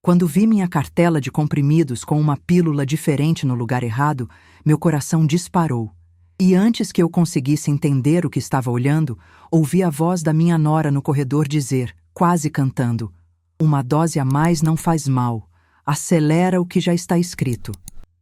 Quando vi minha cartela de comprimidos com uma pílula diferente no lugar errado, meu coração disparou. E antes que eu conseguisse entender o que estava olhando, ouvi a voz da minha nora no corredor dizer, quase cantando: "Uma dose a mais não faz mal. Acelera o que já está escrito."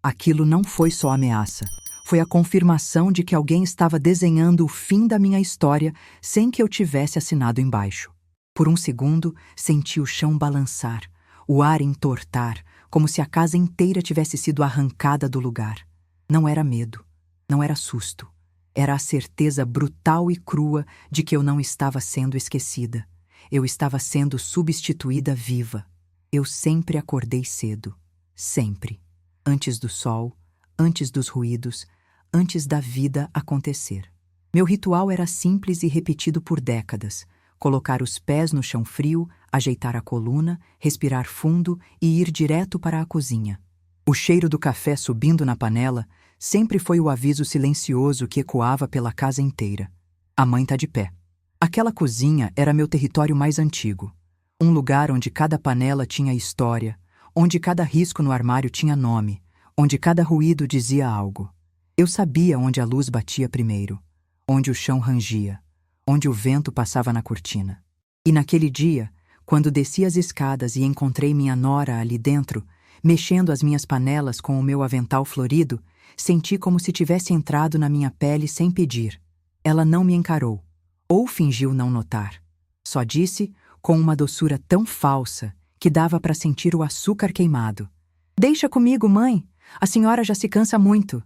Aquilo não foi só ameaça. Foi a confirmação de que alguém estava desenhando o fim da minha história sem que eu tivesse assinado embaixo. Por um segundo, senti o chão balançar, o ar entortar, como se a casa inteira tivesse sido arrancada do lugar. Não era medo, não era susto. Era a certeza brutal e crua de que eu não estava sendo esquecida. Eu estava sendo substituída viva. Eu sempre acordei cedo. Sempre. Antes do sol, antes dos ruídos, antes da vida acontecer. Meu ritual era simples e repetido por décadas. Colocar os pés no chão frio, ajeitar a coluna, respirar fundo e ir direto para a cozinha. O cheiro do café subindo na panela sempre foi o aviso silencioso que ecoava pela casa inteira. A mãe tá de pé. Aquela cozinha era meu território mais antigo. Um lugar onde cada panela tinha história, onde cada risco no armário tinha nome, onde cada ruído dizia algo. Eu sabia onde a luz batia primeiro, onde o chão rangia, onde o vento passava na cortina. E naquele dia, quando desci as escadas e encontrei minha nora ali dentro, mexendo as minhas panelas com o meu avental florido, senti como se tivesse entrado na minha pele sem pedir. Ela não me encarou, ou fingiu não notar. Só disse, com uma doçura tão falsa que dava para sentir o açúcar queimado: "Deixa comigo, mãe. A senhora já se cansa muito."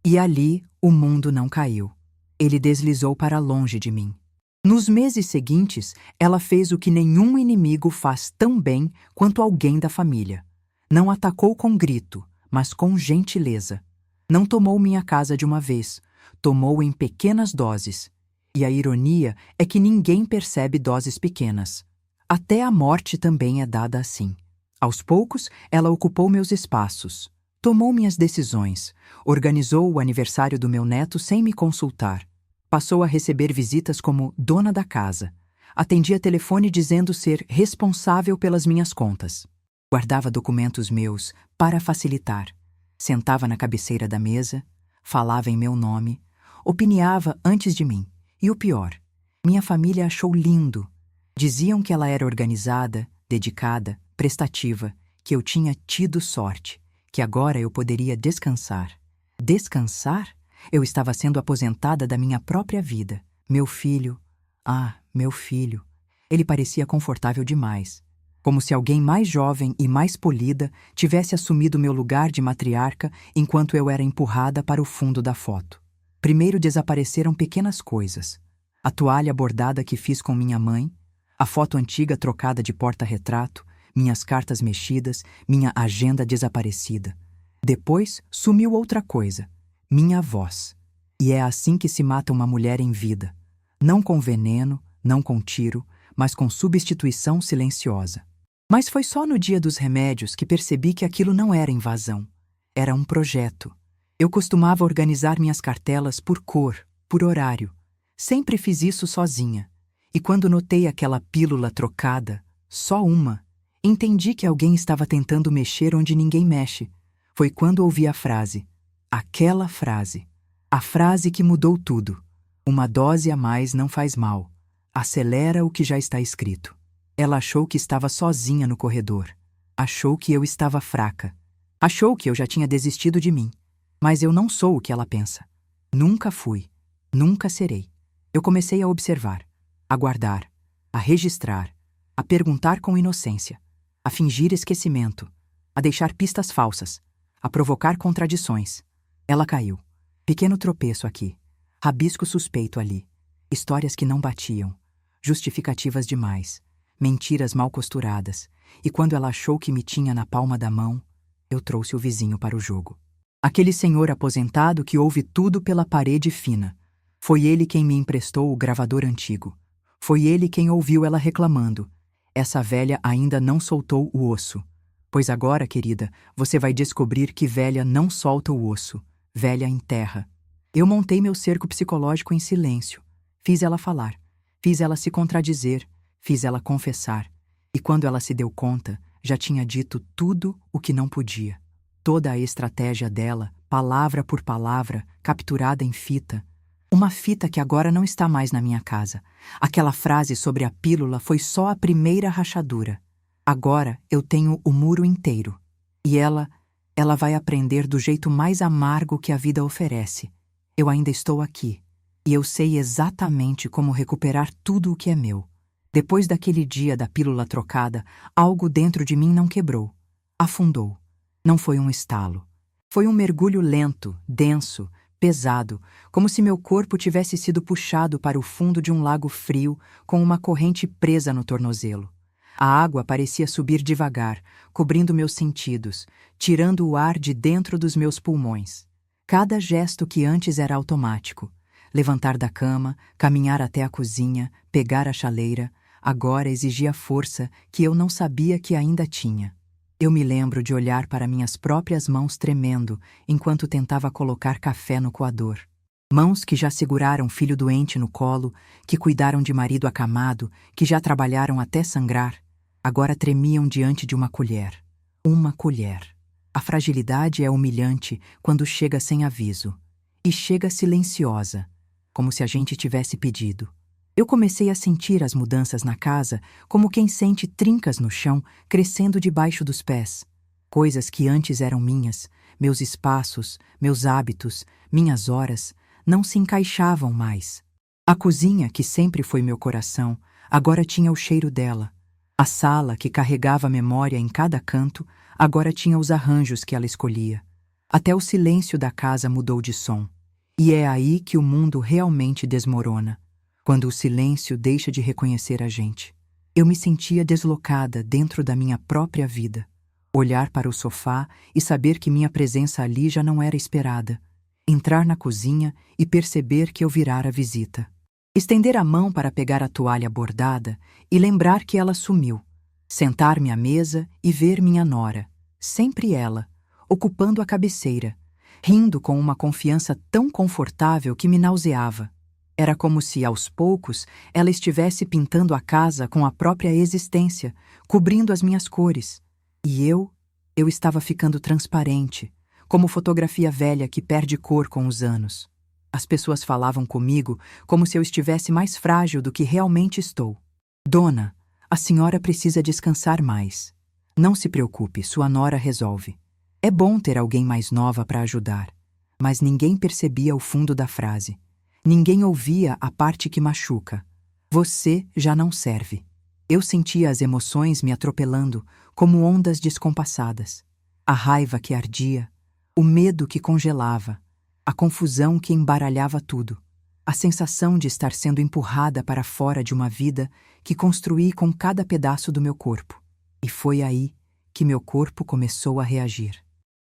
E ali o mundo não caiu. Ele deslizou para longe de mim. Nos meses seguintes, ela fez o que nenhum inimigo faz tão bem quanto alguém da família. Não atacou com grito, mas com gentileza. Não tomou minha casa de uma vez, tomou em pequenas doses. E a ironia é que ninguém percebe doses pequenas. Até a morte também é dada assim. Aos poucos, ela ocupou meus espaços, tomou minhas decisões, organizou o aniversário do meu neto sem me consultar. Passou a receber visitas como dona da casa. Atendia telefone dizendo ser responsável pelas minhas contas. Guardava documentos meus para facilitar. Sentava na cabeceira da mesa, falava em meu nome, opiniava antes de mim. E o pior, minha família achou lindo. Diziam que ela era organizada, dedicada, prestativa, que eu tinha tido sorte, que agora eu poderia descansar. Descansar? Eu estava sendo aposentada da minha própria vida. Meu filho, meu filho. Ele parecia confortável demais. Como se alguém mais jovem e mais polida tivesse assumido meu lugar de matriarca enquanto eu era empurrada para o fundo da foto. Primeiro desapareceram pequenas coisas. A toalha bordada que fiz com minha mãe, a foto antiga trocada de porta-retrato, minhas cartas mexidas, minha agenda desaparecida. Depois sumiu outra coisa, minha voz. E é assim que se mata uma mulher em vida. Não com veneno, não com tiro, mas com substituição silenciosa. Mas foi só no dia dos remédios que percebi que aquilo não era invasão. Era um projeto. Eu costumava organizar minhas cartelas por cor, por horário. Sempre fiz isso sozinha. E quando notei aquela pílula trocada, só uma, entendi que alguém estava tentando mexer onde ninguém mexe. Foi quando ouvi a frase. Aquela frase. A frase que mudou tudo. Uma dose a mais não faz mal. Acelera o que já está escrito. Ela achou que estava sozinha no corredor. Achou que eu estava fraca. Achou que eu já tinha desistido de mim. Mas eu não sou o que ela pensa. Nunca fui. Nunca serei. Eu comecei a observar, a guardar, a registrar, a perguntar com inocência, a fingir esquecimento, a deixar pistas falsas, a provocar contradições. Ela caiu. Pequeno tropeço aqui. Rabisco suspeito ali. Histórias que não batiam. Justificativas demais. Mentiras mal costuradas. E quando ela achou que me tinha na palma da mão, eu trouxe o vizinho para o jogo. Aquele senhor aposentado que ouve tudo pela parede fina. Foi ele quem me emprestou o gravador antigo. Foi ele quem ouviu ela reclamando. Essa velha ainda não soltou o osso. Pois agora, querida, você vai descobrir que velha não solta o osso. Velha enterra. Eu montei meu cerco psicológico em silêncio. Fiz ela falar. Fiz ela se contradizer. Fiz ela confessar. E quando ela se deu conta, já tinha dito tudo o que não podia. Toda a estratégia dela, palavra por palavra, capturada em fita. Uma fita que agora não está mais na minha casa. Aquela frase sobre a pílula foi só a primeira rachadura. Agora eu tenho o muro inteiro. E ela vai aprender do jeito mais amargo que a vida oferece. Eu ainda estou aqui. E eu sei exatamente como recuperar tudo o que é meu. Depois daquele dia da pílula trocada, algo dentro de mim não quebrou. Afundou. Não foi um estalo. Foi um mergulho lento, denso, pesado, como se meu corpo tivesse sido puxado para o fundo de um lago frio com uma corrente presa no tornozelo. A água parecia subir devagar, cobrindo meus sentidos, tirando o ar de dentro dos meus pulmões. Cada gesto que antes era automático, levantar da cama, caminhar até a cozinha, pegar a chaleira, agora exigia força que eu não sabia que ainda tinha. Eu me lembro de olhar para minhas próprias mãos tremendo enquanto tentava colocar café no coador. Mãos que já seguraram filho doente no colo, que cuidaram de marido acamado, que já trabalharam até sangrar, agora tremiam diante de uma colher. Uma colher. A fragilidade é humilhante quando chega sem aviso. E chega silenciosa, como se a gente tivesse pedido. Eu comecei a sentir as mudanças na casa como quem sente trincas no chão crescendo debaixo dos pés. Coisas que antes eram minhas, meus espaços, meus hábitos, minhas horas, não se encaixavam mais. A cozinha, que sempre foi meu coração, agora tinha o cheiro dela. A sala, que carregava a memória em cada canto, agora tinha os arranjos que ela escolhia. Até o silêncio da casa mudou de som. E é aí que o mundo realmente desmorona. Quando o silêncio deixa de reconhecer a gente. Eu me sentia deslocada dentro da minha própria vida. Olhar para o sofá e saber que minha presença ali já não era esperada. Entrar na cozinha e perceber que eu virara visita. Estender a mão para pegar a toalha bordada e lembrar que ela sumiu. Sentar-me à mesa e ver minha nora, sempre ela, ocupando a cabeceira, rindo com uma confiança tão confortável que me nauseava. Era como se, aos poucos, ela estivesse pintando a casa com a própria existência, cobrindo as minhas cores. E eu estava ficando transparente, como fotografia velha que perde cor com os anos. As pessoas falavam comigo como se eu estivesse mais frágil do que realmente estou. Dona, a senhora precisa descansar mais. Não se preocupe, sua nora resolve. É bom ter alguém mais nova para ajudar. Mas ninguém percebia o fundo da frase. Ninguém ouvia a parte que machuca. Você já não serve. Eu sentia as emoções me atropelando como ondas descompassadas. A raiva que ardia, o medo que congelava, a confusão que embaralhava tudo. A sensação de estar sendo empurrada para fora de uma vida que construí com cada pedaço do meu corpo. E foi aí que meu corpo começou a reagir.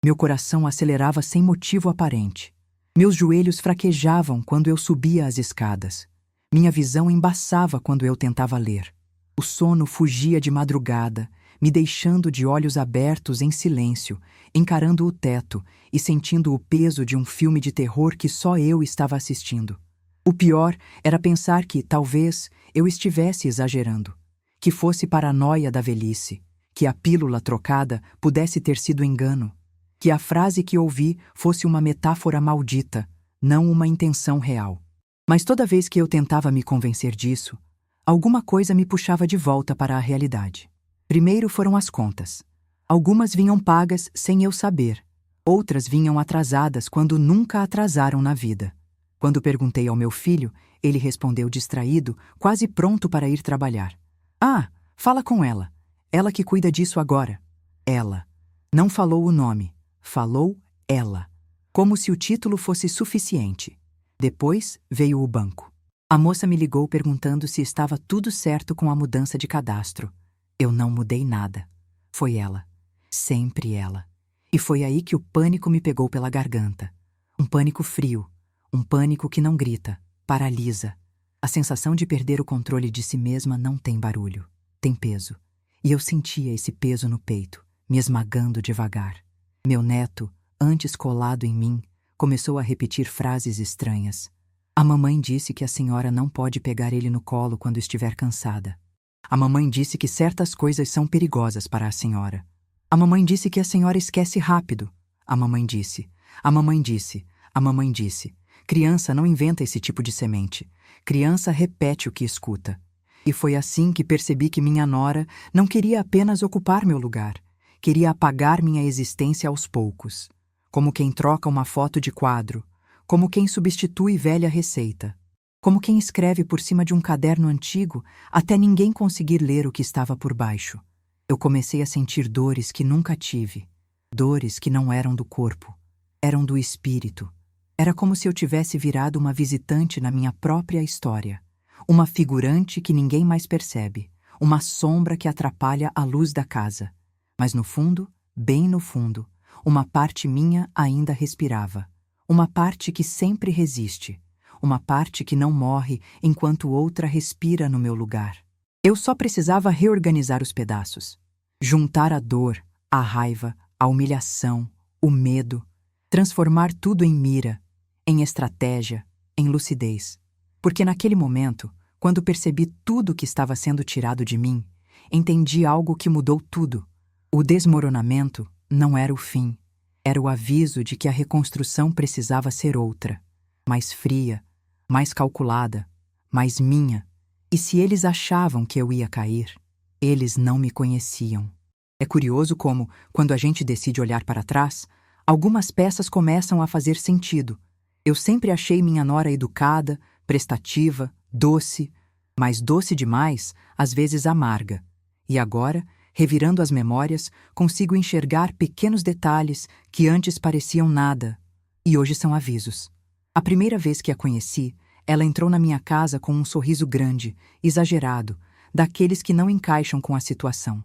Meu coração acelerava sem motivo aparente. Meus joelhos fraquejavam quando eu subia as escadas. Minha visão embaçava quando eu tentava ler. O sono fugia de madrugada, me deixando de olhos abertos em silêncio, encarando o teto e sentindo o peso de um filme de terror que só eu estava assistindo. O pior era pensar que, talvez, eu estivesse exagerando, que fosse paranoia da velhice, que a pílula trocada pudesse ter sido engano, que a frase que ouvi fosse uma metáfora maldita, não uma intenção real. Mas toda vez que eu tentava me convencer disso, alguma coisa me puxava de volta para a realidade. Primeiro foram as contas. Algumas vinham pagas sem eu saber, outras vinham atrasadas quando nunca atrasaram na vida. Quando perguntei ao meu filho, ele respondeu distraído, quase pronto para ir trabalhar. Ah, fala com ela. Ela que cuida disso agora. Ela. Não falou o nome. Falou ela. Como se o título fosse suficiente. Depois veio o banco. A moça me ligou perguntando se estava tudo certo com a mudança de cadastro. Eu não mudei nada. Foi ela. Sempre ela. E foi aí que o pânico me pegou pela garganta. Um pânico frio. Um pânico que não grita, paralisa. A sensação de perder o controle de si mesma não tem barulho, tem peso. E eu sentia esse peso no peito, me esmagando devagar. Meu neto, antes colado em mim, começou a repetir frases estranhas. A mamãe disse que a senhora não pode pegar ele no colo quando estiver cansada. A mamãe disse que certas coisas são perigosas para a senhora. A mamãe disse que a senhora esquece rápido. A mamãe disse. A mamãe disse. A mamãe disse. Criança não inventa esse tipo de semente. Criança repete o que escuta. E foi assim que percebi que minha nora não queria apenas ocupar meu lugar. Queria apagar minha existência aos poucos. Como quem troca uma foto de quadro. Como quem substitui velha receita. Como quem escreve por cima de um caderno antigo até ninguém conseguir ler o que estava por baixo. Eu comecei a sentir dores que nunca tive. Dores que não eram do corpo. Eram do espírito. Era como se eu tivesse virado uma visitante na minha própria história. Uma figurante que ninguém mais percebe. Uma sombra que atrapalha a luz da casa. Mas no fundo, bem no fundo, uma parte minha ainda respirava. Uma parte que sempre resiste. Uma parte que não morre enquanto outra respira no meu lugar. Eu só precisava reorganizar os pedaços. Juntar a dor, a raiva, a humilhação, o medo. Transformar tudo em mira, em estratégia, em lucidez. Porque naquele momento, quando percebi tudo que estava sendo tirado de mim, entendi algo que mudou tudo. O desmoronamento não era o fim. Era o aviso de que a reconstrução precisava ser outra. Mais fria, mais calculada, mais minha. E se eles achavam que eu ia cair, eles não me conheciam. É curioso como, quando a gente decide olhar para trás, algumas peças começam a fazer sentido. Eu sempre achei minha nora educada, prestativa, doce, mas doce demais, às vezes amarga. E agora, revirando as memórias, consigo enxergar pequenos detalhes que antes pareciam nada, e hoje são avisos. A primeira vez que a conheci, ela entrou na minha casa com um sorriso grande, exagerado, daqueles que não encaixam com a situação.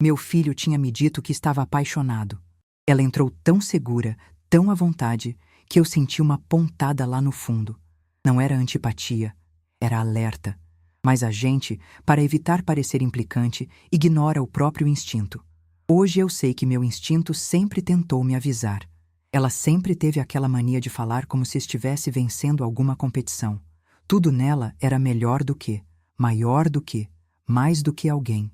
Meu filho tinha me dito que estava apaixonado. Ela entrou tão segura, tão à vontade, que eu senti uma pontada lá no fundo. Não era antipatia, era alerta. Mas a gente, para evitar parecer implicante, ignora o próprio instinto. Hoje eu sei que meu instinto sempre tentou me avisar. Ela sempre teve aquela mania de falar como se estivesse vencendo alguma competição. Tudo nela era melhor do que, maior do que, mais do que alguém.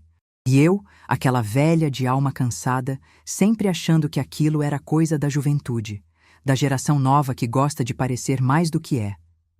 E eu, aquela velha de alma cansada, sempre achando que aquilo era coisa da juventude, da geração nova que gosta de parecer mais do que é.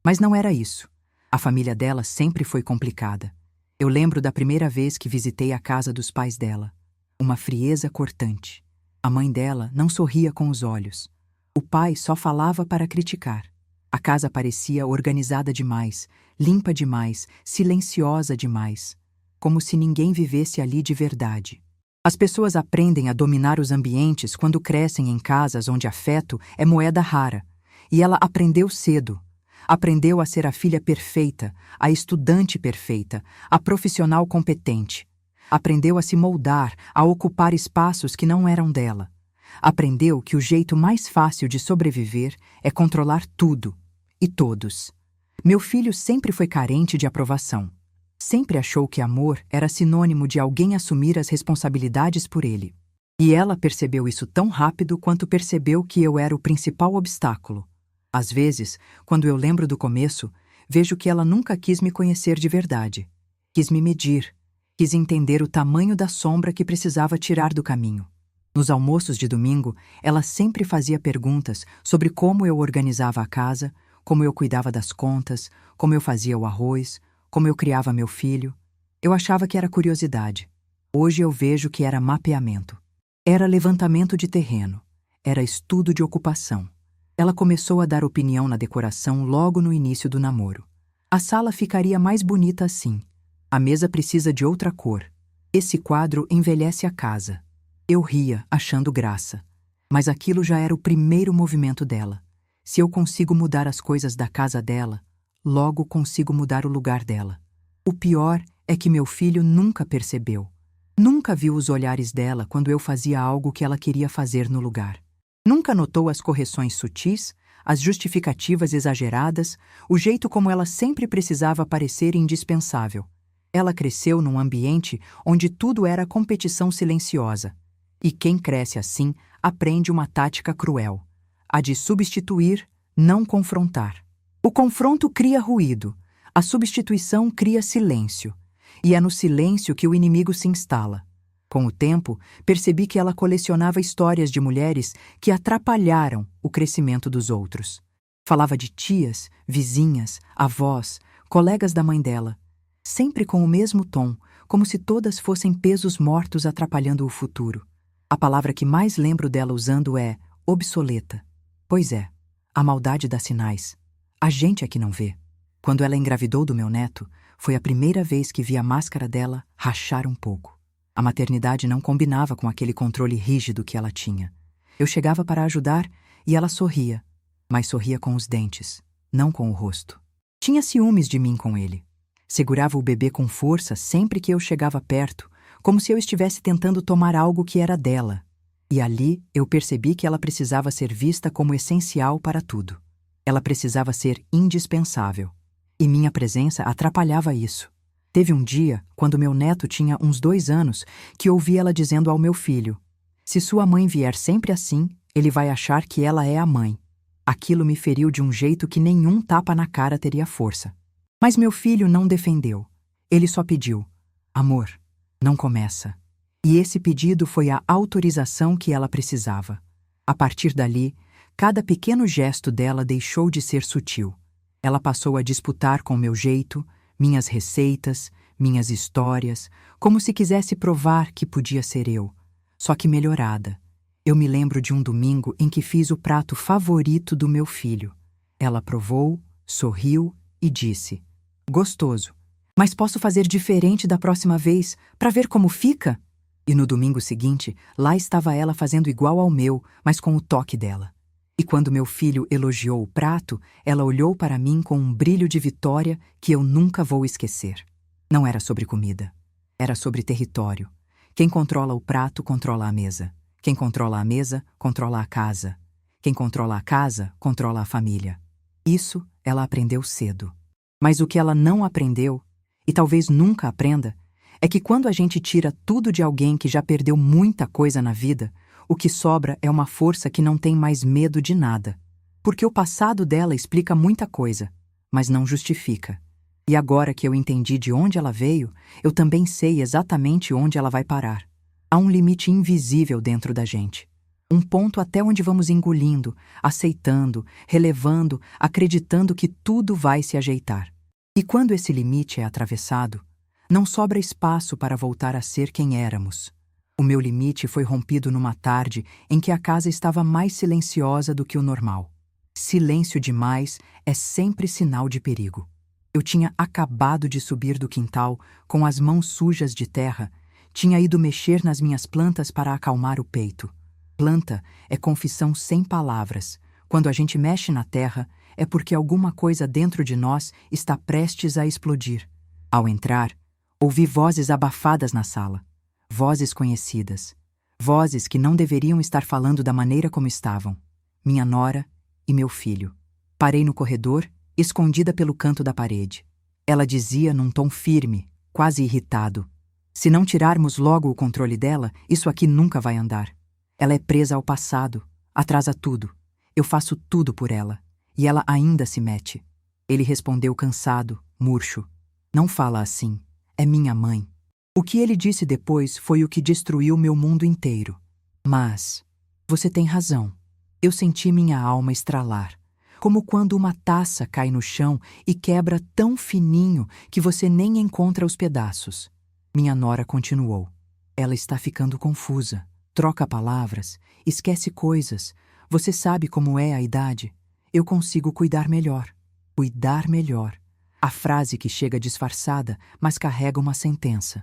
Mas não era isso. A família dela sempre foi complicada. Eu lembro da primeira vez que visitei a casa dos pais dela. Uma frieza cortante. A mãe dela não sorria com os olhos. O pai só falava para criticar. A casa parecia organizada demais, limpa demais, silenciosa demais. Como se ninguém vivesse ali de verdade. As pessoas aprendem a dominar os ambientes quando crescem em casas onde afeto é moeda rara. E ela aprendeu cedo. Aprendeu a ser a filha perfeita, a estudante perfeita, a profissional competente. Aprendeu a se moldar, a ocupar espaços que não eram dela. Aprendeu que o jeito mais fácil de sobreviver é controlar tudo e todos. Meu filho sempre foi carente de aprovação. Sempre achou que amor era sinônimo de alguém assumir as responsabilidades por ele. E ela percebeu isso tão rápido quanto percebeu que eu era o principal obstáculo. Às vezes, quando eu lembro do começo, vejo que ela nunca quis me conhecer de verdade. Quis me medir. Quis entender o tamanho da sombra que precisava tirar do caminho. Nos almoços de domingo, ela sempre fazia perguntas sobre como eu organizava a casa, como eu cuidava das contas, como eu fazia o arroz, como eu criava meu filho. Eu achava que era curiosidade. Hoje eu vejo que era mapeamento. Era levantamento de terreno. Era estudo de ocupação. Ela começou a dar opinião na decoração logo no início do namoro. A sala ficaria mais bonita assim. A mesa precisa de outra cor. Esse quadro envelhece a casa. Eu ria, achando graça. Mas aquilo já era o primeiro movimento dela. Se eu consigo mudar as coisas da casa dela, logo consigo mudar o lugar dela. O pior é que meu filho nunca percebeu. Nunca viu os olhares dela quando eu fazia algo que ela queria fazer no lugar. Nunca notou as correções sutis, as justificativas exageradas, o jeito como ela sempre precisava parecer indispensável. Ela cresceu num ambiente onde tudo era competição silenciosa. E quem cresce assim aprende uma tática cruel: a de substituir, não confrontar. O confronto cria ruído, a substituição cria silêncio. E é no silêncio que o inimigo se instala. Com o tempo, percebi que ela colecionava histórias de mulheres que atrapalharam o crescimento dos outros. Falava de tias, vizinhas, avós, colegas da mãe dela, sempre com o mesmo tom, como se todas fossem pesos mortos atrapalhando o futuro. A palavra que mais lembro dela usando é obsoleta. Pois é, a maldade dá sinais. A gente é que não vê. Quando ela engravidou do meu neto, foi a primeira vez que vi a máscara dela rachar um pouco. A maternidade não combinava com aquele controle rígido que ela tinha. Eu chegava para ajudar e ela sorria, mas sorria com os dentes, não com o rosto. Tinha ciúmes de mim com ele. Segurava o bebê com força sempre que eu chegava perto, como se eu estivesse tentando tomar algo que era dela. E ali eu percebi que ela precisava ser vista como essencial para tudo. Ela precisava ser indispensável. E minha presença atrapalhava isso. Teve um dia, quando meu neto tinha uns 2 anos, que ouvi ela dizendo ao meu filho: "Se sua mãe vier sempre assim, ele vai achar que ela é a mãe." Aquilo me feriu de um jeito que nenhum tapa na cara teria força. Mas meu filho não defendeu. Ele só pediu: "Amor, não começa." E esse pedido foi a autorização que ela precisava. A partir dali, cada pequeno gesto dela deixou de ser sutil. Ela passou a disputar com meu jeito, minhas receitas, minhas histórias, como se quisesse provar que podia ser eu, só que melhorada. Eu me lembro de um domingo em que fiz o prato favorito do meu filho. Ela provou, sorriu e disse: "Gostoso, mas posso fazer diferente da próxima vez, para ver como fica?" E no domingo seguinte, lá estava ela fazendo igual ao meu, mas com o toque dela. E quando meu filho elogiou o prato, ela olhou para mim com um brilho de vitória que eu nunca vou esquecer. Não era sobre comida. Era sobre território. Quem controla o prato, controla a mesa. Quem controla a mesa, controla a casa. Quem controla a casa, controla a família. Isso ela aprendeu cedo. Mas o que ela não aprendeu, e talvez nunca aprenda, é que quando a gente tira tudo de alguém que já perdeu muita coisa na vida, o que sobra é uma força que não tem mais medo de nada. Porque o passado dela explica muita coisa, mas não justifica. E agora que eu entendi de onde ela veio, eu também sei exatamente onde ela vai parar. Há um limite invisível dentro da gente. Um ponto até onde vamos engolindo, aceitando, relevando, acreditando que tudo vai se ajeitar. E quando esse limite é atravessado, não sobra espaço para voltar a ser quem éramos. O meu limite foi rompido numa tarde em que a casa estava mais silenciosa do que o normal. Silêncio demais é sempre sinal de perigo. Eu tinha acabado de subir do quintal com as mãos sujas de terra, tinha ido mexer nas minhas plantas para acalmar o peito. Planta é confissão sem palavras. Quando a gente mexe na terra, é porque alguma coisa dentro de nós está prestes a explodir. Ao entrar, ouvi vozes abafadas na sala. Vozes conhecidas. Vozes que não deveriam estar falando da maneira como estavam. Minha nora e meu filho. Parei no corredor, escondida pelo canto da parede. Ela dizia num tom firme, quase irritado: "Se não tirarmos logo o controle dela, isso aqui nunca vai andar. Ela é presa ao passado, atrasa tudo. Eu faço tudo por ela, e ela ainda se mete." Ele respondeu cansado, murcho: "Não fala assim. É minha mãe." O que ele disse depois foi o que destruiu meu mundo inteiro. Mas você tem razão. Eu senti minha alma estralar, como quando uma taça cai no chão e quebra tão fininho que você nem encontra os pedaços. Minha nora continuou: "Ela está ficando confusa. Troca palavras, esquece coisas. Você sabe como é a idade. Eu consigo cuidar melhor." Cuidar melhor. A frase que chega disfarçada, mas carrega uma sentença.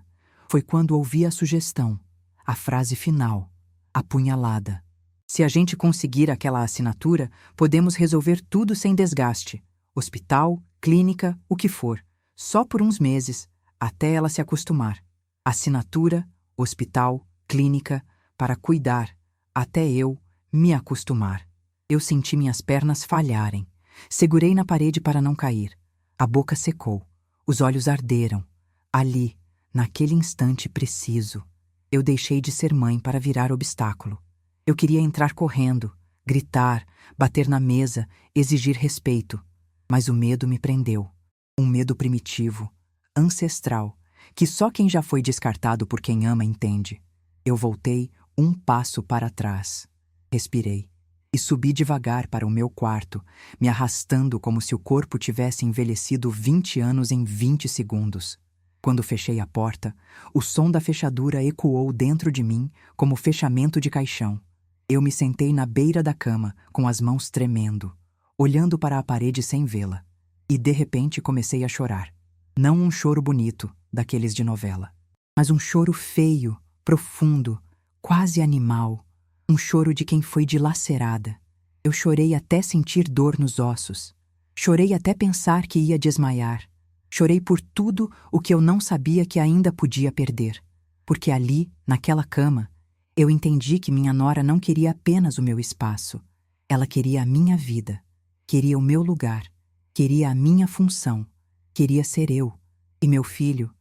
Foi quando ouvi a sugestão, a frase final, apunhalada. Se a gente conseguir aquela assinatura, podemos resolver tudo sem desgaste. Hospital, clínica, o que for. Só por uns meses, até ela se acostumar. Assinatura, hospital, clínica, para cuidar, até eu me acostumar. Eu senti minhas pernas falharem. Segurei na parede para não cair. A boca secou. Os olhos arderam. Ali, naquele instante preciso, eu deixei de ser mãe para virar obstáculo. Eu queria entrar correndo, gritar, bater na mesa, exigir respeito. Mas o medo me prendeu. Um medo primitivo, ancestral, que só quem já foi descartado por quem ama entende. Eu voltei um passo para trás. Respirei e subi devagar para o meu quarto, me arrastando como se o corpo tivesse envelhecido 20 anos em 20 segundos. Quando fechei a porta, o som da fechadura ecoou dentro de mim como fechamento de caixão. Eu me sentei na beira da cama, com as mãos tremendo, olhando para a parede sem vê-la. E de repente comecei a chorar. Não um choro bonito, daqueles de novela, mas um choro feio, profundo, quase animal. Um choro de quem foi dilacerada. Eu chorei até sentir dor nos ossos. Chorei até pensar que ia desmaiar. Chorei por tudo o que eu não sabia que ainda podia perder. Porque ali, naquela cama, eu entendi que minha nora não queria apenas o meu espaço. Ela queria a minha vida. Queria o meu lugar. Queria a minha função. Queria ser eu. E meu filho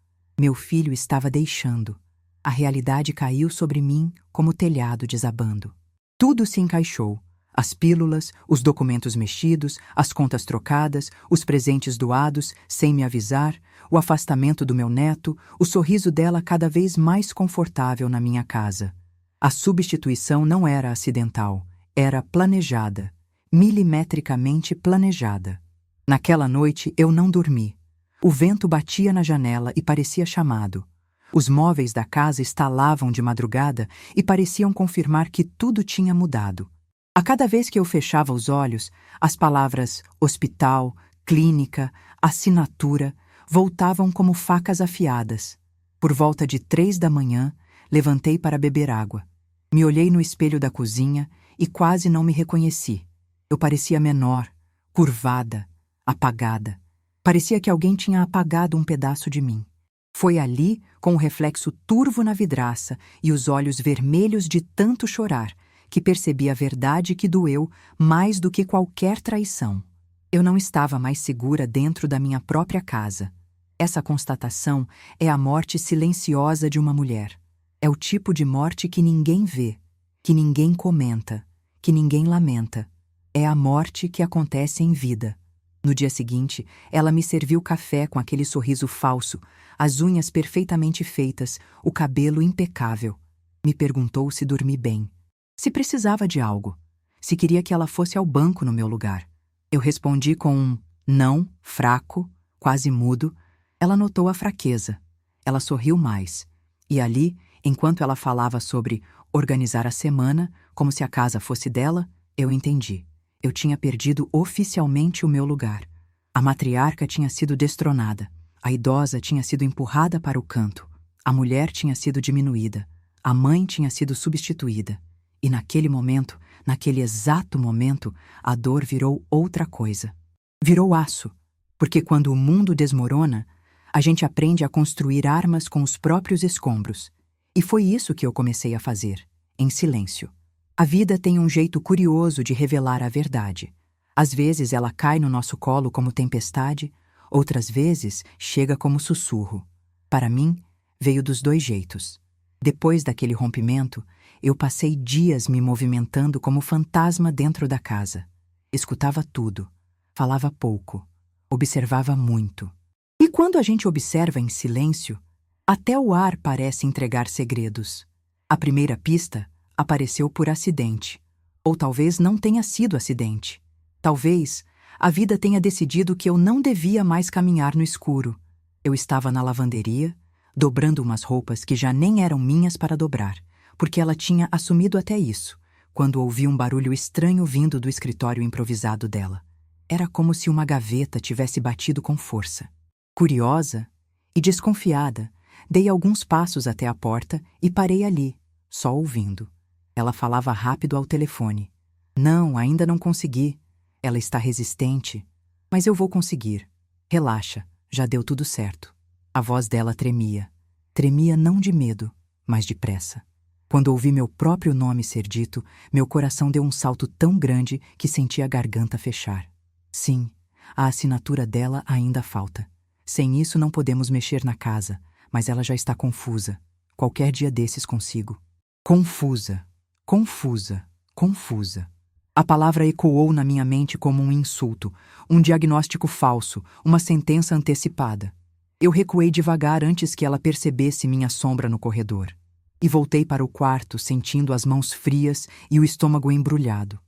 estava deixando. A realidade caiu sobre mim como telhado desabando. Tudo se encaixou. As pílulas, os documentos mexidos, as contas trocadas, os presentes doados, sem me avisar, o afastamento do meu neto, o sorriso dela cada vez mais confortável na minha casa. A substituição não era acidental, era planejada, milimetricamente planejada. Naquela noite eu não dormi. O vento batia na janela e parecia chamado. Os móveis da casa estalavam de madrugada e pareciam confirmar que tudo tinha mudado. A cada vez que eu fechava os olhos, as palavras hospital, clínica, assinatura voltavam como facas afiadas. Por volta de 3 da manhã, levantei para beber água. Me olhei no espelho da cozinha e quase não me reconheci. Eu parecia menor, curvada, apagada. Parecia que alguém tinha apagado um pedaço de mim. Foi ali, com o reflexo turvo na vidraça e os olhos vermelhos de tanto chorar, que percebi a verdade que doeu mais do que qualquer traição. Eu não estava mais segura dentro da minha própria casa. Essa constatação é a morte silenciosa de uma mulher. É o tipo de morte que ninguém vê, que ninguém comenta, que ninguém lamenta. É a morte que acontece em vida. No dia seguinte, ela me serviu café com aquele sorriso falso, as unhas perfeitamente feitas, o cabelo impecável. Me perguntou se dormi bem, se precisava de algo, se queria que ela fosse ao banco no meu lugar. Eu respondi com um não, fraco, quase mudo. Ela notou a fraqueza. Ela sorriu mais. E ali, enquanto ela falava sobre organizar a semana, como se a casa fosse dela, eu entendi. Eu tinha perdido oficialmente o meu lugar. A matriarca tinha sido destronada. A idosa tinha sido empurrada para o canto. A mulher tinha sido diminuída. A mãe tinha sido substituída. E naquele momento, naquele exato momento, a dor virou outra coisa. Virou aço. Porque quando o mundo desmorona, a gente aprende a construir armas com os próprios escombros. E foi isso que eu comecei a fazer, em silêncio. A vida tem um jeito curioso de revelar a verdade. Às vezes ela cai no nosso colo como tempestade, outras vezes chega como sussurro. Para mim, veio dos dois jeitos. Depois daquele rompimento, eu passei dias me movimentando como fantasma dentro da casa. Escutava tudo, falava pouco, observava muito. E quando a gente observa em silêncio, até o ar parece entregar segredos. A primeira pista apareceu por acidente. Ou talvez não tenha sido acidente. Talvez a vida tenha decidido que eu não devia mais caminhar no escuro. Eu estava na lavanderia, dobrando umas roupas que já nem eram minhas para dobrar, porque ela tinha assumido até isso, quando ouvi um barulho estranho vindo do escritório improvisado dela. Era como se uma gaveta tivesse batido com força. Curiosa e desconfiada, dei alguns passos até a porta e parei ali, só ouvindo. Ela falava rápido ao telefone. Não, ainda não consegui. Ela está resistente. Mas eu vou conseguir. Relaxa, já deu tudo certo. A voz dela tremia. Tremia não de medo, mas de pressa. Quando ouvi meu próprio nome ser dito, meu coração deu um salto tão grande que senti a garganta fechar. Sim, a assinatura dela ainda falta. Sem isso não podemos mexer na casa, mas ela já está confusa. Qualquer dia desses consigo. Confusa. Confusa, confusa. A palavra ecoou na minha mente como um insulto, um diagnóstico falso, uma sentença antecipada. Eu recuei devagar antes que ela percebesse minha sombra no corredor. E voltei para o quarto, sentindo as mãos frias e o estômago embrulhado.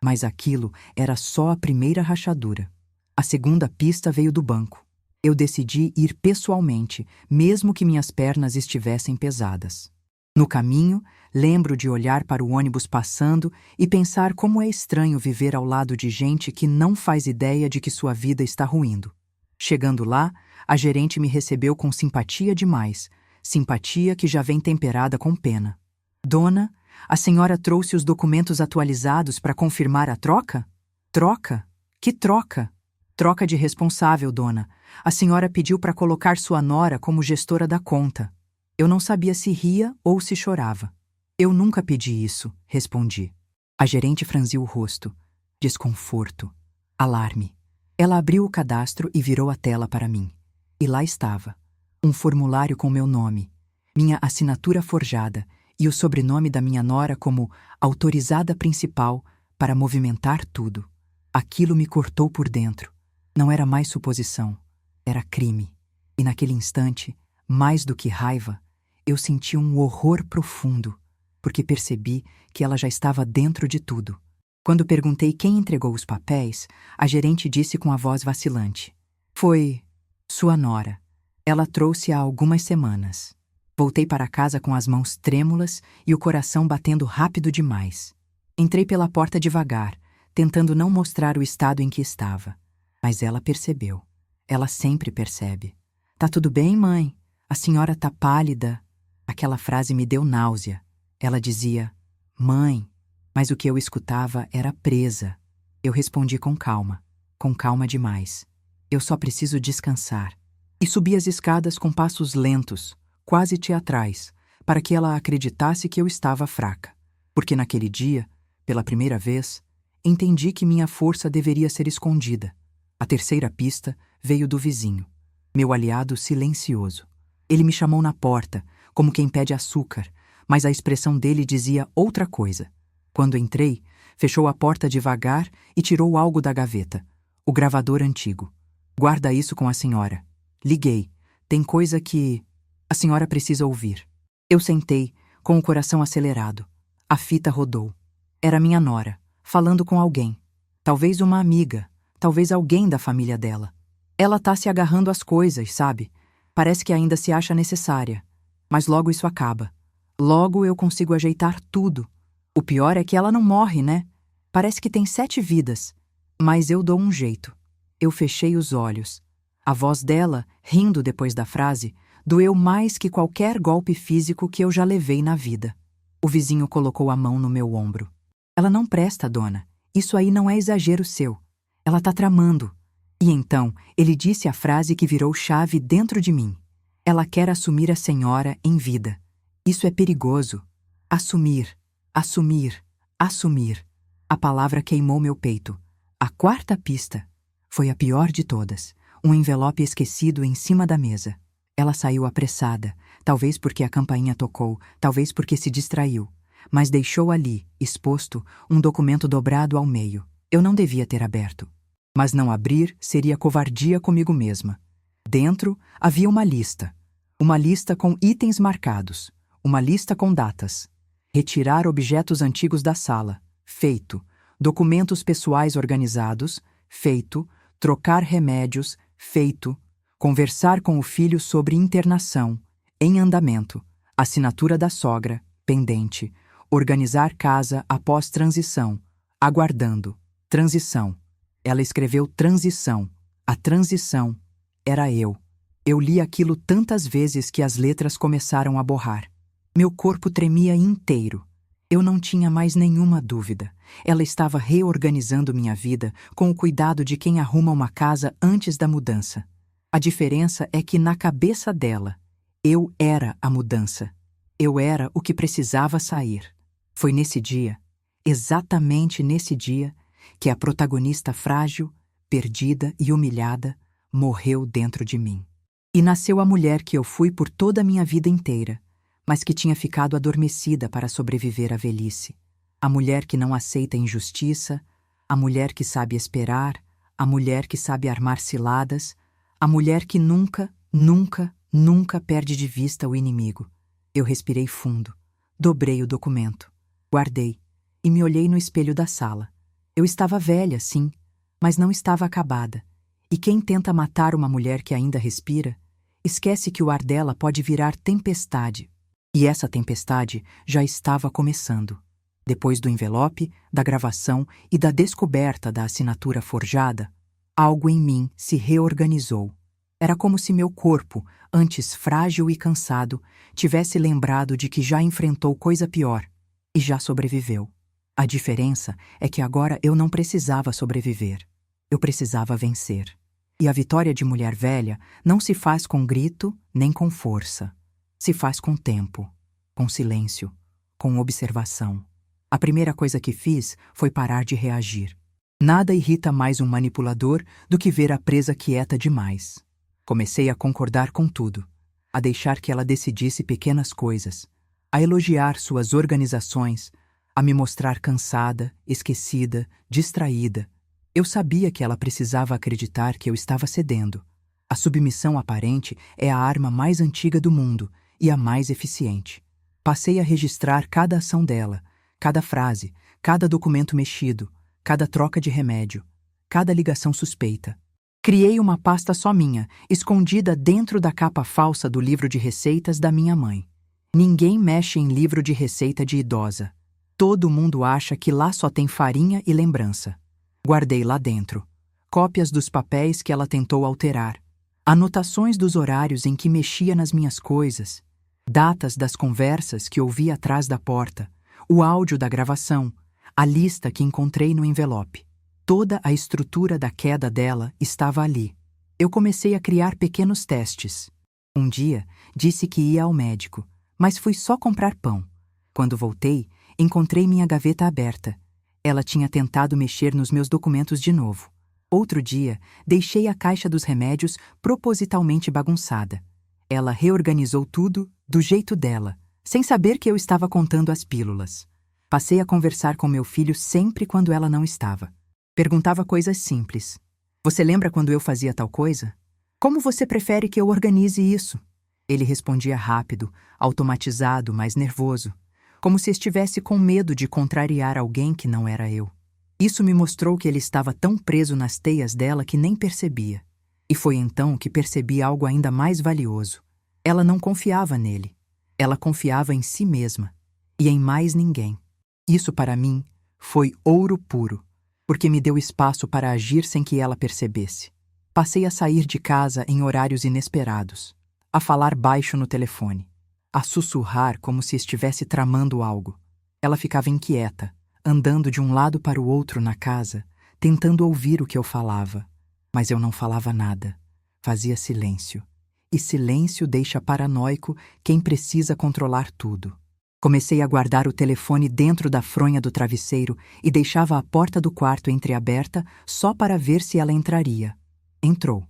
Mas aquilo era só a primeira rachadura. A segunda pista veio do banco. Eu decidi ir pessoalmente, mesmo que minhas pernas estivessem pesadas. No caminho, lembro de olhar para o ônibus passando e pensar como é estranho viver ao lado de gente que não faz ideia de que sua vida está ruindo. Chegando lá, a gerente me recebeu com simpatia demais, simpatia que já vem temperada com pena. Dona, a senhora trouxe os documentos atualizados para confirmar a troca? Troca? Que troca? Troca de responsável, dona. A senhora pediu para colocar sua nora como gestora da conta. Eu não sabia se ria ou se chorava. Eu nunca pedi isso, respondi. A gerente franziu o rosto. Desconforto. Alarme. Ela abriu o cadastro e virou a tela para mim. E lá estava. Um formulário com meu nome, minha assinatura forjada e o sobrenome da minha nora como autorizada principal para movimentar tudo. Aquilo me cortou por dentro. Não era mais suposição. Era crime. E naquele instante, mais do que raiva, eu senti um horror profundo, porque percebi que ela já estava dentro de tudo. Quando perguntei quem entregou os papéis, a gerente disse com a voz vacilante: "Foi sua nora. Ela trouxe há algumas semanas." Voltei para casa com as mãos trêmulas e o coração batendo rápido demais. Entrei pela porta devagar, tentando não mostrar o estado em que estava. Mas ela percebeu. Ela sempre percebe. "Tá tudo bem, mãe? A senhora tá pálida." Aquela frase me deu náusea. Ela dizia, "Mãe", mas o que eu escutava era presa. Eu respondi com calma demais. "Eu só preciso descansar." E subi as escadas com passos lentos, quase teatrais, para que ela acreditasse que eu estava fraca. Porque naquele dia, pela primeira vez, entendi que minha força deveria ser escondida. A terceira pista veio do vizinho, meu aliado silencioso. Ele me chamou na porta, como quem pede açúcar, mas a expressão dele dizia outra coisa. Quando entrei, fechou a porta devagar e tirou algo da gaveta, o gravador antigo. "Guarda isso com a senhora." Liguei. "Tem coisa que a senhora precisa ouvir." Eu sentei, com o coração acelerado. A fita rodou. Era minha nora, falando com alguém. Talvez uma amiga, talvez alguém da família dela. Ela tá se agarrando às coisas, sabe? Parece que ainda se acha necessária. Mas logo isso acaba. Logo eu consigo ajeitar tudo. O pior é que ela não morre, né? Parece que tem 7 vidas. Mas eu dou um jeito. Eu fechei os olhos. A voz dela, rindo depois da frase, doeu mais que qualquer golpe físico que eu já levei na vida. O vizinho colocou a mão no meu ombro. "Ela não presta, dona. Isso aí não é exagero seu. Ela tá tramando." E então ele disse a frase que virou chave dentro de mim. "Ela quer assumir a senhora em vida. Isso é perigoso. Assumir, assumir, assumir." A palavra queimou meu peito. A quarta pista foi a pior de todas. Um envelope esquecido em cima da mesa. Ela saiu apressada, talvez porque a campainha tocou, talvez porque se distraiu. Mas deixou ali, exposto, um documento dobrado ao meio. Eu não devia ter aberto. Mas não abrir seria covardia comigo mesma. Dentro havia uma lista. Uma lista com itens marcados. Uma lista com datas. Retirar objetos antigos da sala. Feito. Documentos pessoais organizados. Feito. Trocar remédios. Feito. Conversar com o filho sobre internação. Em andamento. Assinatura da sogra. Pendente. Organizar casa após transição. Aguardando. Transição. Ela escreveu transição. A transição era eu. Eu li aquilo tantas vezes que as letras começaram a borrar. Meu corpo tremia inteiro. Eu não tinha mais nenhuma dúvida. Ela estava reorganizando minha vida com o cuidado de quem arruma uma casa antes da mudança. A diferença é que na cabeça dela, eu era a mudança. Eu era o que precisava sair. Foi nesse dia, exatamente nesse dia, que a protagonista frágil, perdida e humilhada morreu dentro de mim. E nasceu a mulher que eu fui por toda a minha vida inteira, mas que tinha ficado adormecida para sobreviver à velhice. A mulher que não aceita injustiça, a mulher que sabe esperar, a mulher que sabe armar ciladas, a mulher que nunca, Nunca, nunca perde de vista o inimigo. Eu respirei fundo, dobrei o documento, guardei e me olhei no espelho da sala. Eu estava velha, sim, mas não estava acabada. E quem tenta matar uma mulher que ainda respira, esquece que o ar dela pode virar tempestade. E essa tempestade já estava começando. Depois do envelope, da gravação e da descoberta da assinatura forjada, algo em mim se reorganizou. Era como se meu corpo, antes frágil e cansado, tivesse lembrado de que já enfrentou coisa pior e já sobreviveu. A diferença é que agora eu não precisava sobreviver. Eu precisava vencer. E a vitória de mulher velha não se faz com grito nem com força. Se faz com tempo, com silêncio, com observação. A primeira coisa que fiz foi parar de reagir. Nada irrita mais um manipulador do que ver a presa quieta demais. Comecei a concordar com tudo, a deixar que ela decidisse pequenas coisas, a elogiar suas organizações, a me mostrar cansada, esquecida, distraída. Eu sabia que ela precisava acreditar que eu estava cedendo. A submissão aparente é a arma mais antiga do mundo e a mais eficiente. Passei a registrar cada ação dela, cada frase, cada documento mexido, cada troca de remédio, cada ligação suspeita. Criei uma pasta só minha, escondida dentro da capa falsa do livro de receitas da minha mãe. Ninguém mexe em livro de receita de idosa. Todo mundo acha que lá só tem farinha e lembrança. Guardei lá dentro cópias dos papéis que ela tentou alterar, anotações dos horários em que mexia nas minhas coisas, datas das conversas que ouvi atrás da porta, o áudio da gravação, a lista que encontrei no envelope. Toda a estrutura da queda dela estava ali. Eu comecei a criar pequenos testes. Um dia, disse que ia ao médico, mas fui só comprar pão. Quando voltei, encontrei minha gaveta aberta. Ela tinha tentado mexer nos meus documentos de novo. Outro dia, deixei a caixa dos remédios propositalmente bagunçada. Ela reorganizou tudo do jeito dela, sem saber que eu estava contando as pílulas. Passei a conversar com meu filho sempre quando ela não estava. Perguntava coisas simples. Você lembra quando eu fazia tal coisa? Como você prefere que eu organize isso? Ele respondia rápido, automatizado, mas nervoso, como se estivesse com medo de contrariar alguém que não era eu. Isso me mostrou que ele estava tão preso nas teias dela que nem percebia. E foi então que percebi algo ainda mais valioso. Ela não confiava nele. Ela confiava em si mesma e em mais ninguém. Isso, para mim, foi ouro puro, porque me deu espaço para agir sem que ela percebesse. Passei a sair de casa em horários inesperados, a falar baixo no telefone, a sussurrar como se estivesse tramando algo. Ela ficava inquieta, andando de um lado para o outro na casa, tentando ouvir o que eu falava. Mas eu não falava nada. Fazia silêncio. E silêncio deixa paranoico quem precisa controlar tudo. Comecei a guardar o telefone dentro da fronha do travesseiro e deixava a porta do quarto entreaberta só para ver se ela entraria. Entrou.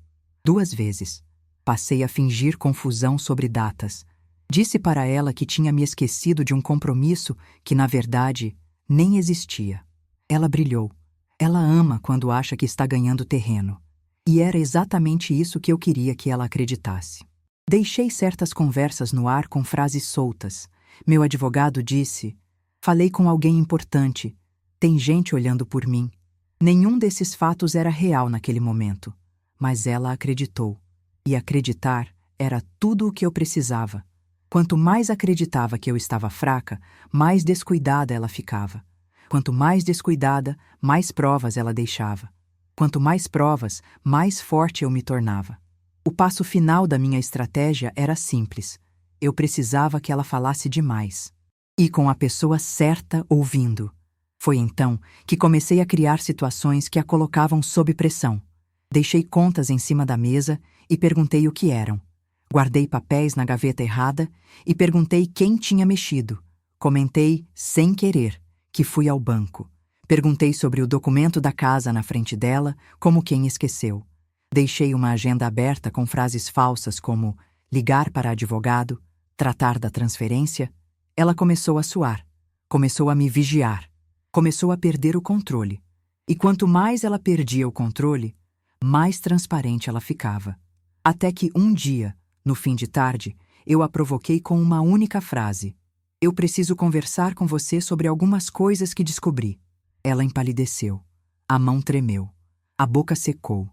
2 vezes. Passei a fingir confusão sobre datas. Disse para ela que tinha me esquecido de um compromisso que, na verdade, nem existia. Ela brilhou. Ela ama quando acha que está ganhando terreno. E era exatamente isso que eu queria que ela acreditasse. Deixei certas conversas no ar com frases soltas. Meu advogado disse: falei com alguém importante. Tem gente olhando por mim. Nenhum desses fatos era real naquele momento. Mas ela acreditou. E acreditar era tudo o que eu precisava. Quanto mais acreditava que eu estava fraca, mais descuidada ela ficava. Quanto mais descuidada, mais provas ela deixava. Quanto mais provas, mais forte eu me tornava. O passo final da minha estratégia era simples. Eu precisava que ela falasse demais. E com a pessoa certa ouvindo. Foi então que comecei a criar situações que a colocavam sob pressão. Deixei contas em cima da mesa e perguntei o que eram. Guardei papéis na gaveta errada e perguntei quem tinha mexido. Comentei, sem querer, que fui ao banco. Perguntei sobre o documento da casa na frente dela, como quem esqueceu. Deixei uma agenda aberta com frases falsas como ligar para advogado, tratar da transferência. Ela começou a suar. Começou a me vigiar. Começou a perder o controle. E quanto mais ela perdia o controle, mais transparente ela ficava. Até que um dia, no fim de tarde, eu a provoquei com uma única frase. Eu preciso conversar com você sobre algumas coisas que descobri. Ela empalideceu. A mão tremeu. A boca secou.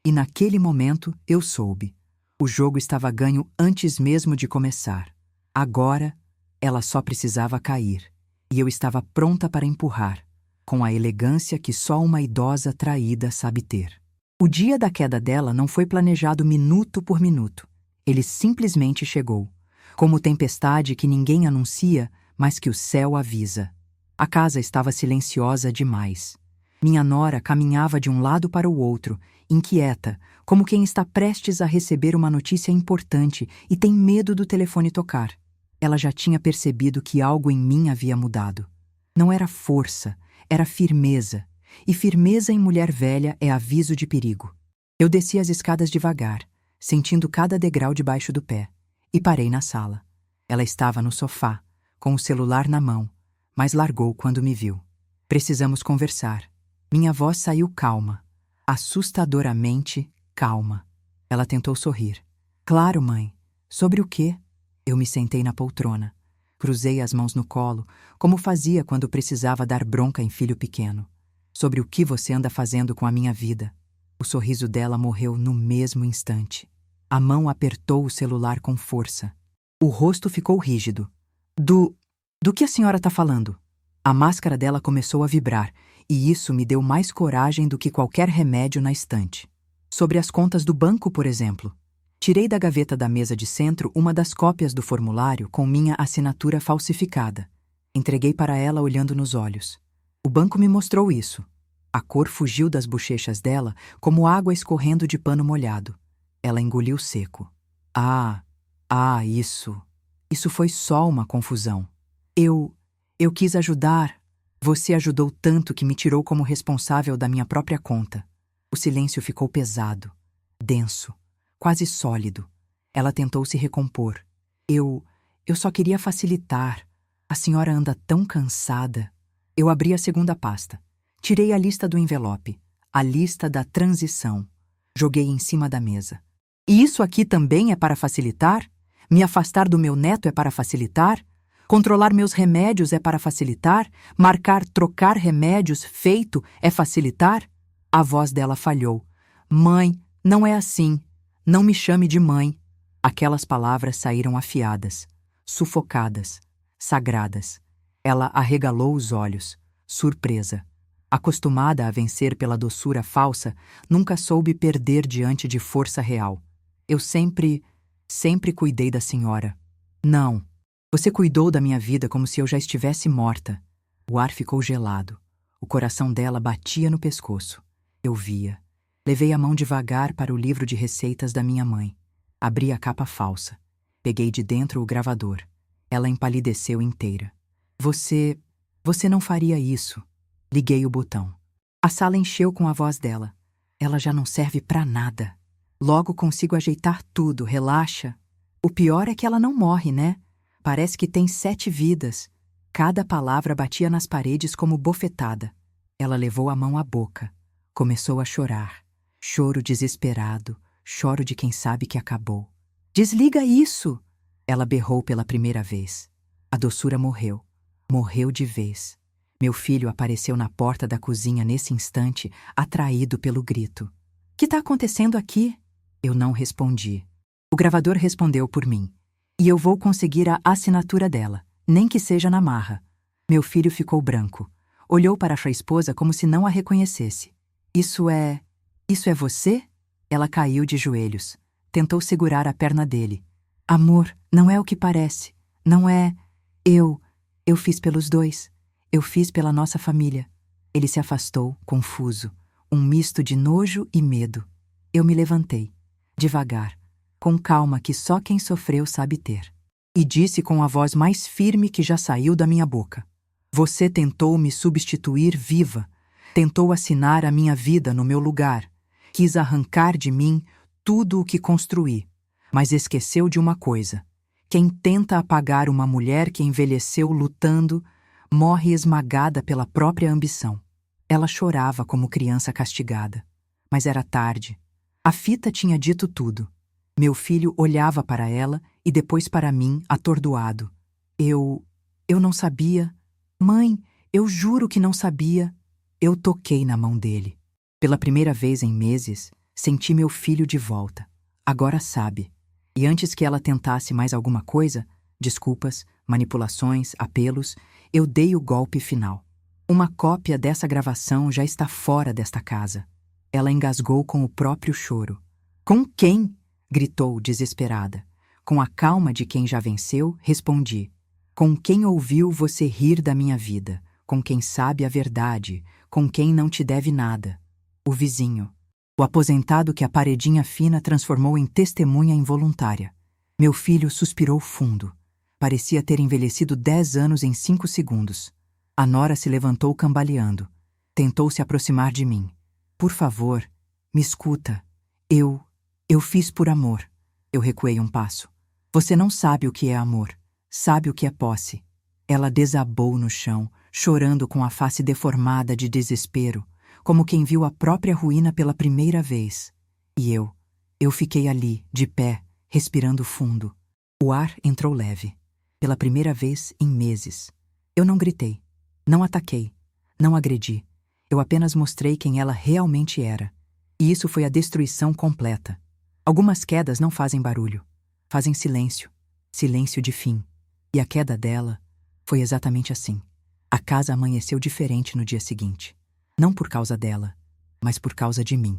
E naquele momento eu soube. O jogo estava ganho antes mesmo de começar. Agora, ela só precisava cair. E eu estava pronta para empurrar, com a elegância que só uma idosa traída sabe ter. O dia da queda dela não foi planejado minuto por minuto. Ele simplesmente chegou, como tempestade que ninguém anuncia, mas que o céu avisa. A casa estava silenciosa demais. Minha nora caminhava de um lado para o outro, inquieta, como quem está prestes a receber uma notícia importante e tem medo do telefone tocar. Ela já tinha percebido que algo em mim havia mudado. Não era força, era firmeza. E firmeza em mulher velha é aviso de perigo. Eu desci as escadas devagar, sentindo cada degrau debaixo do pé, e parei na sala. Ela estava no sofá, com o celular na mão, mas largou quando me viu. Precisamos conversar. Minha voz saiu calma, assustadoramente calma. Ela tentou sorrir. Claro, mãe. Sobre o quê? Eu me sentei na poltrona. Cruzei as mãos no colo, como fazia quando precisava dar bronca em filho pequeno. Sobre o que você anda fazendo com a minha vida? O sorriso dela morreu no mesmo instante. A mão apertou o celular com força. O rosto ficou rígido. Do que a senhora está falando? A máscara dela começou a vibrar, e isso me deu mais coragem do que qualquer remédio na estante. Sobre as contas do banco, por exemplo. Tirei da gaveta da mesa de centro uma das cópias do formulário com minha assinatura falsificada. Entreguei para ela olhando nos olhos. O banco me mostrou isso. A cor fugiu das bochechas dela como água escorrendo de pano molhado. Ela engoliu seco. Isso. Isso foi só uma confusão. Eu quis ajudar. Você ajudou tanto que me tirou como responsável da minha própria conta. O silêncio ficou pesado, denso, quase sólido. Ela tentou se recompor. Eu só queria facilitar. A senhora anda tão cansada. Eu abri a segunda pasta. Tirei a lista do envelope. A lista da transição. Joguei em cima da mesa. E isso aqui também é para facilitar? Me afastar do meu neto é para facilitar? Controlar meus remédios é para facilitar? Marcar trocar remédios feito é facilitar? A voz dela falhou. Mãe, não é assim. Não me chame de mãe. Aquelas palavras saíram afiadas, sufocadas, sagradas. Ela arregalou os olhos, surpresa. Acostumada a vencer pela doçura falsa, nunca soube perder diante de força real. Eu sempre cuidei da senhora. Não, você cuidou da minha vida como se eu já estivesse morta. O ar ficou gelado. O coração dela batia no pescoço. Eu via. Levei a mão devagar para o livro de receitas da minha mãe. Abri a capa falsa. Peguei de dentro o gravador. Ela empalideceu inteira. Você não faria isso. Liguei o botão. A sala encheu com a voz dela. Ela já não serve pra nada. Logo consigo ajeitar tudo, relaxa. O pior é que ela não morre, né? Parece que tem 7 vidas. Cada palavra batia nas paredes como bofetada. Ela levou a mão à boca. Começou a chorar. Choro desesperado, choro de quem sabe que acabou. Desliga isso! Ela berrou pela primeira vez. A doçura morreu. Morreu de vez. Meu filho apareceu na porta da cozinha nesse instante, atraído pelo grito. O que está acontecendo aqui? Eu não respondi. O gravador respondeu por mim. E eu vou conseguir a assinatura dela, nem que seja na marra. Meu filho ficou branco. Olhou para sua esposa como se não a reconhecesse. Isso é você? Ela caiu de joelhos. Tentou segurar a perna dele. Amor, não é o que parece. Não é... Eu fiz pelos dois. Eu fiz pela nossa família. Ele se afastou, confuso. Um misto de nojo e medo. Eu me levantei. Devagar. Com calma que só quem sofreu sabe ter. E disse com a voz mais firme que já saiu da minha boca. Você tentou me substituir viva. Tentou assinar a minha vida no meu lugar. Quis arrancar de mim tudo o que construí. Mas esqueceu de uma coisa. Quem tenta apagar uma mulher que envelheceu lutando, morre esmagada pela própria ambição. Ela chorava como criança castigada. Mas era tarde. A fita tinha dito tudo. Meu filho olhava para ela e depois para mim, atordoado. Eu não sabia. Mãe, eu juro que não sabia. Eu toquei na mão dele. Pela primeira vez em meses, senti meu filho de volta. Agora sabe. E antes que ela tentasse mais alguma coisa, desculpas, manipulações, apelos, eu dei o golpe final. Uma cópia dessa gravação já está fora desta casa. Ela engasgou com o próprio choro. Com quem? Gritou, desesperada. Com a calma de quem já venceu, respondi. Com quem ouviu você rir da minha vida, com quem sabe a verdade, com quem não te deve nada. O vizinho. O aposentado que a paredinha fina transformou em testemunha involuntária. Meu filho suspirou fundo. Parecia ter envelhecido 10 anos em 5 segundos. A nora se levantou cambaleando. Tentou se aproximar de mim. Por favor, me escuta. Eu fiz por amor. Eu recuei um passo. Você não sabe o que é amor. Sabe o que é posse. Ela desabou no chão, chorando com a face deformada de desespero, como quem viu a própria ruína pela primeira vez. E eu fiquei ali, de pé, respirando fundo. O ar entrou leve. Pela primeira vez em meses. Eu não gritei. Não ataquei. Não agredi. Eu apenas mostrei quem ela realmente era. E isso foi a destruição completa. Algumas quedas não fazem barulho. Fazem silêncio. Silêncio de fim. E a queda dela foi exatamente assim. A casa amanheceu diferente no dia seguinte. Não por causa dela, mas por causa de mim.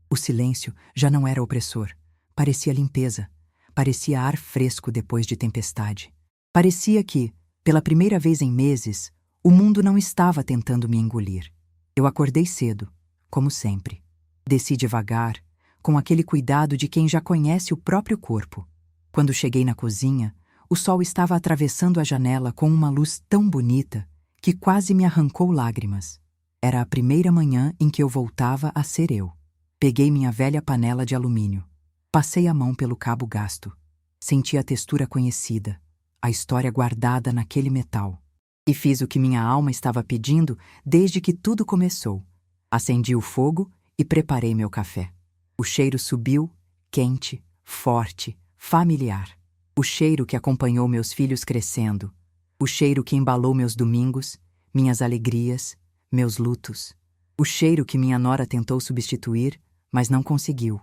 O silêncio já não era opressor. Parecia limpeza. Parecia ar fresco depois de tempestade. Parecia que, pela primeira vez em meses, o mundo não estava tentando me engolir. Eu acordei cedo, como sempre. Desci devagar, com aquele cuidado de quem já conhece o próprio corpo. Quando cheguei na cozinha, o sol estava atravessando a janela com uma luz tão bonita que quase me arrancou lágrimas. Era a primeira manhã em que eu voltava a ser eu. Peguei minha velha panela de alumínio. Passei a mão pelo cabo gasto. Senti a textura conhecida, a história guardada naquele metal. E fiz o que minha alma estava pedindo desde que tudo começou. Acendi o fogo e preparei meu café. O cheiro subiu, quente, forte, familiar. O cheiro que acompanhou meus filhos crescendo. O cheiro que embalou meus domingos, minhas alegrias, meus lutos. O cheiro que minha nora tentou substituir, mas não conseguiu.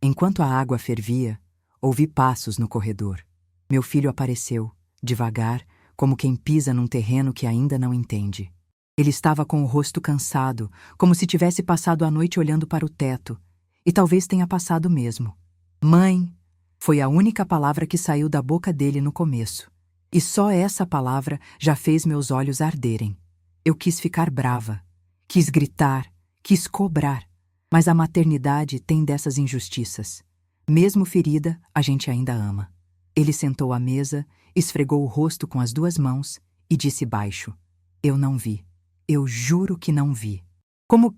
Enquanto a água fervia, ouvi passos no corredor. Meu filho apareceu, devagar, como quem pisa num terreno que ainda não entende. Ele estava com o rosto cansado, como se tivesse passado a noite olhando para o teto, e talvez tenha passado mesmo. Mãe, foi a única palavra que saiu da boca dele no começo. E só essa palavra já fez meus olhos arderem. Eu quis ficar brava, quis gritar, quis cobrar, mas a maternidade tem dessas injustiças. Mesmo ferida, a gente ainda ama. Ele sentou à mesa, esfregou o rosto com as 2 mãos e disse baixo: Eu não vi. Eu juro que não vi. Como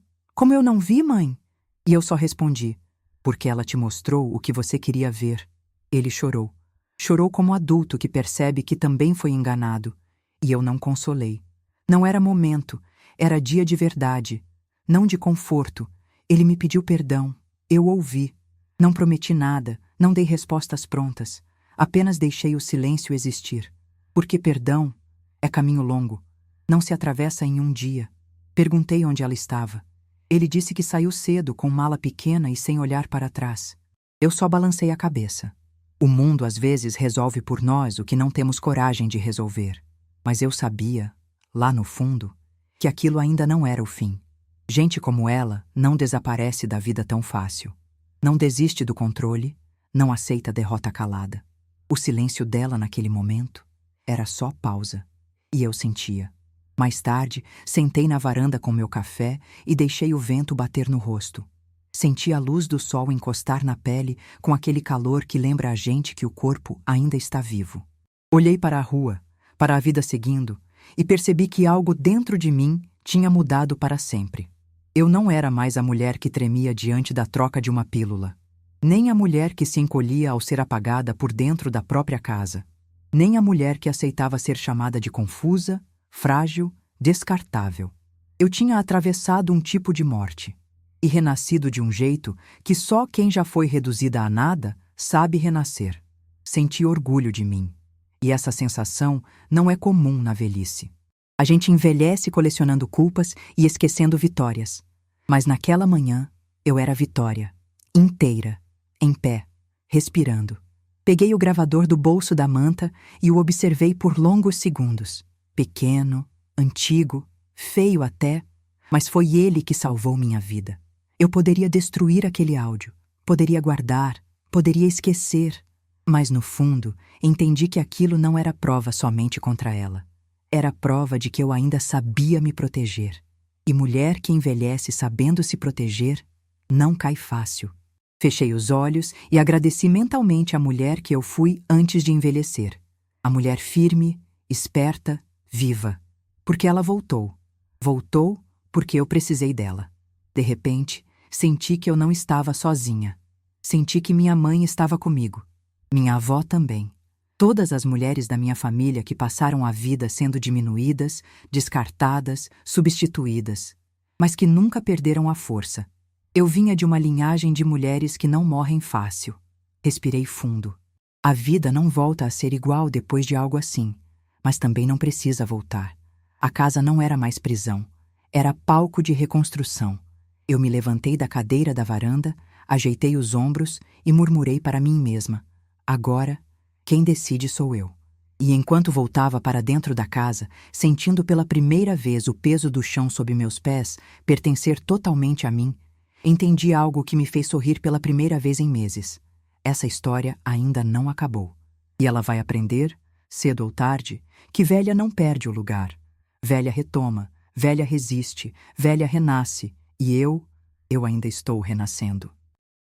eu não vi, mãe? E eu só respondi: Porque ela te mostrou o que você queria ver. Ele chorou. Chorou como adulto que percebe que também foi enganado. E eu não consolei. Não era momento, era dia de verdade. Não de conforto. Ele me pediu perdão. Eu ouvi. Não prometi nada, não dei respostas prontas. Apenas deixei o silêncio existir. Porque perdão é caminho longo. Não se atravessa em um dia. Perguntei onde ela estava. Ele disse que saiu cedo, com mala pequena e sem olhar para trás. Eu só balancei a cabeça. O mundo às vezes resolve por nós o que não temos coragem de resolver. Mas eu sabia, lá no fundo, que aquilo ainda não era o fim. Gente como ela não desaparece da vida tão fácil. Não desiste do controle, não aceita derrota calada. O silêncio dela naquele momento era só pausa. E eu sentia. Mais tarde, sentei na varanda com meu café e deixei o vento bater no rosto. Senti a luz do sol encostar na pele com aquele calor que lembra a gente que o corpo ainda está vivo. Olhei para a rua, para a vida seguindo, e percebi que algo dentro de mim tinha mudado para sempre. Eu não era mais a mulher que tremia diante da troca de uma pílula. Nem a mulher que se encolhia ao ser apagada por dentro da própria casa. Nem a mulher que aceitava ser chamada de confusa, frágil, descartável. Eu tinha atravessado um tipo de morte e renascido de um jeito que só quem já foi reduzida a nada sabe renascer. Senti orgulho de mim. E essa sensação não é comum na velhice. A gente envelhece colecionando culpas e esquecendo vitórias. Mas naquela manhã, eu era Vitória, inteira, em pé, respirando. Peguei o gravador do bolso da manta e o observei por longos segundos. Pequeno, antigo, feio até, mas foi ele que salvou minha vida. Eu poderia destruir aquele áudio, poderia guardar, poderia esquecer, mas no fundo entendi que aquilo não era prova somente contra ela. Era prova de que eu ainda sabia me proteger. E mulher que envelhece sabendo se proteger, não cai fácil. Fechei os olhos e agradeci mentalmente a mulher que eu fui antes de envelhecer. A mulher firme, esperta, viva. Porque ela voltou. Voltou porque eu precisei dela. De repente, senti que eu não estava sozinha. Senti que minha mãe estava comigo. Minha avó também. Todas as mulheres da minha família que passaram a vida sendo diminuídas, descartadas, substituídas, mas que nunca perderam a força. Eu vinha de uma linhagem de mulheres que não morrem fácil. Respirei fundo. A vida não volta a ser igual depois de algo assim, mas também não precisa voltar. A casa não era mais prisão, era palco de reconstrução. Eu me levantei da cadeira da varanda, ajeitei os ombros e murmurei para mim mesma: agora, quem decide sou eu. E enquanto voltava para dentro da casa, sentindo pela primeira vez o peso do chão sob meus pés pertencer totalmente a mim, entendi algo que me fez sorrir pela primeira vez em meses. Essa história ainda não acabou. E ela vai aprender, cedo ou tarde, que velha não perde o lugar. Velha retoma, velha resiste, velha renasce, e eu ainda estou renascendo.